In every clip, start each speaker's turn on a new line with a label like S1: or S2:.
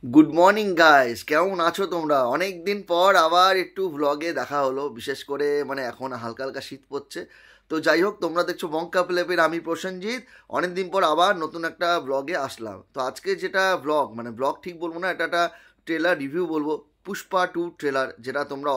S1: Good morning guys, কেমন আছো তোমরা? অনেক দিন পর আবার একটু ভ্লগে দেখা হলো। বিশেষ করে এখন হালকা হালকা শীত পড়ছে। তো যাই হোক, তোমরা দেখছো বঙ্কা প্লেপের, আমি প্রসেনজিৎ। অনেক দিন পর আবার নতুন একটা ভ্লগে আসলাম। তো আজকে যেটা ভ্লগ, ভ্লগ ঠিক বলবো না, এটা একটা ট্রেলার রিভিউ বলবো। পুষ্পা 2 ট্রেলার, যেটা তোমরা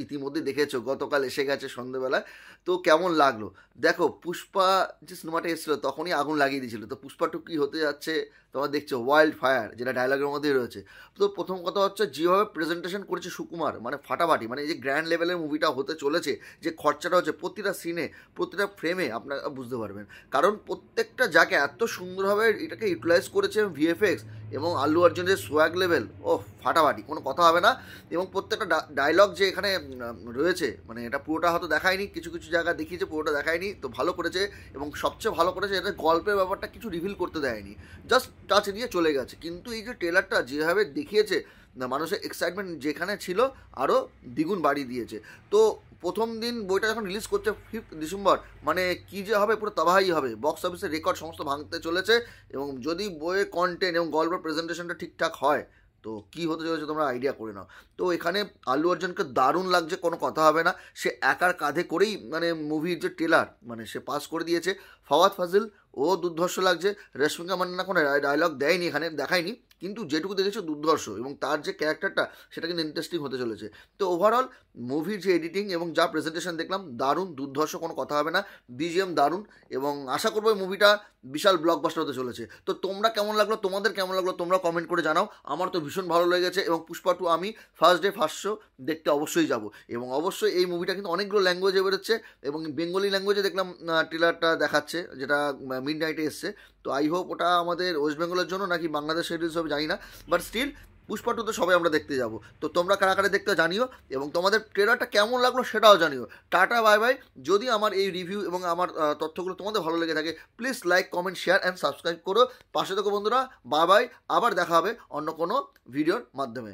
S1: ইতিমধ্যে দেখেছো, গতকাল এসে গেছে সন্ধ্যেবেলায়। তো কেমন লাগলো? দেখো, পুষ্পা যে সিনেমাটা এসেছিলো তখনই আগুন লাগিয়ে দিয়েছিল। তো পুষ্পা 2 কী হতে যাচ্ছে তোমরা দেখছো, ওয়াইল্ড ফায়ার, যেটা ডায়লগের মধ্যেই রয়েছে। তো প্রথম কথা হচ্ছে, যেভাবে প্রেজেন্টেশন করেছে সুকুমার, ফাটাফাটি, এই যে গ্র্যান্ড লেভেলের মুভিটা হতে চলেছে, যে খরচাটা হচ্ছে প্রতিটা সিনে, প্রতিটা ফ্রেমে, আপনারা বুঝতে পারবেন। কারণ প্রত্যেকটা জায়গায় এত সুন্দরভাবে এটাকে ইউটিলাইজ করেছে ভিএফএক্স, এবং আল্লু অর্জুনের সোয়াগ লেভেল, ও ফাটাফাটি, কোনো কথা হবে না। এবং প্রত্যেকটা ডায়লগ যে এখানে রয়েছে, এটা পুরোটা হয়তো দেখায়নি, কিছু কিছু জায়গা দেখিয়েছে, পুরোটা দেখায়নি, তো ভালো করেছে। এবং সবচেয়ে ভালো করেছে, এটা গল্পের ব্যাপারটা কিছু রিভিল করতে দেয়নি, জাস্ট টাচ দিয়ে চলে গেছে। কিন্তু এই যে ট্রেলারটা যেভাবে দেখিয়েছে না, মানুষের এক্সাইটমেন্ট যেখানে ছিল আরও দ্বিগুণ বাড়িয়ে দিয়েছে। তো প্রথম দিন বইটা যখন রিলিজ করছে 5 ডিসেম্বর, কী যে হবে, পুরো তাবাহাই হবে। বক্স অফিসের রেকর্ড সমস্ত ভাঙতে চলেছে। এবং যদি বইয়ের কন্টেন্ট এবং গল্পের প্রেজেন্টেশনটা ঠিকঠাক হয়, তো কী হতে চলেছে তোমরা আইডিয়া করে নাও। তো এখানে আল্লু অর্জুনকে দারুণ লাগছে, কোনো কথা হবে না। সে একার কাঁধে করেই মুভির যে ট্রেলার সে পাস করে দিয়েছে। ফাওয়াদ ফাজিল, ও দুর্ধর্ষ লাগছে। রেশমিকা মান্না কোনো ডায়লগ দেয়নি, এখানে দেখায়নি, কিন্তু যেটুকু দেখেছো দুর্ধর্ষ, এবং তার যে ক্যারেক্টারটা সেটা কিন্তু ইন্টারেস্টিং হতে চলেছে। তো ওভারঅল মুভির যে এডিটিং এবং যা প্রেজেন্টেশন দেখলাম, দারুণ, দুর্ধর্ষ, কোনো কথা হবে না। বিজিএম দারুণ, এবং আশা করবো এই মুভিটা বিশাল ব্লকবাস্টার হতে চলেছে। তো তোমরা কেমন লাগলো, তোমাদের কেমন লাগলো, তোমরা কমেন্ট করে জানাও। আমার তো ভীষণ ভালো লেগেছে। এবং পুষ্পা 2 আমি ফার্স্ট ডে ফার্স্ট শো দেখতে অবশ্যই যাব। এবং অবশ্যই এই মুভিটা কিন্তু অনেকগুলো ল্যাঙ্গুয়েজে বেরোচ্ছে, এবং বেঙ্গলি ল্যাঙ্গুয়েজে দেখলাম ট্রেলারটা দেখাচ্ছে, যেটা মিড নাইটে এসছে। তো আই হোপ ওটা আমাদের ওয়েস্ট বেঙ্গলের জন্য নাকি বাংলাদেশ রিলিজ হবে জানি না, বাট স্টিল পুষ্পা 2 তো সবাই আমরা দেখতে যাব। তো তোমরা কারা কারা দেখতে জানিও, এবং তোমাদের ট্রেলারটা কেমন লাগলো সেটাও জানিও। Tata, bye bye. যদি আমার এই রিভিউ এবং আমার তথ্যগুলো তোমাদের ভালো লেগে থাকে, please like, comment, share and subscribe করো। পাশে থেকো বন্ধুরা। Bye bye. আবার দেখা হবে অন্য কোনো ভিডিওর মাধ্যমে।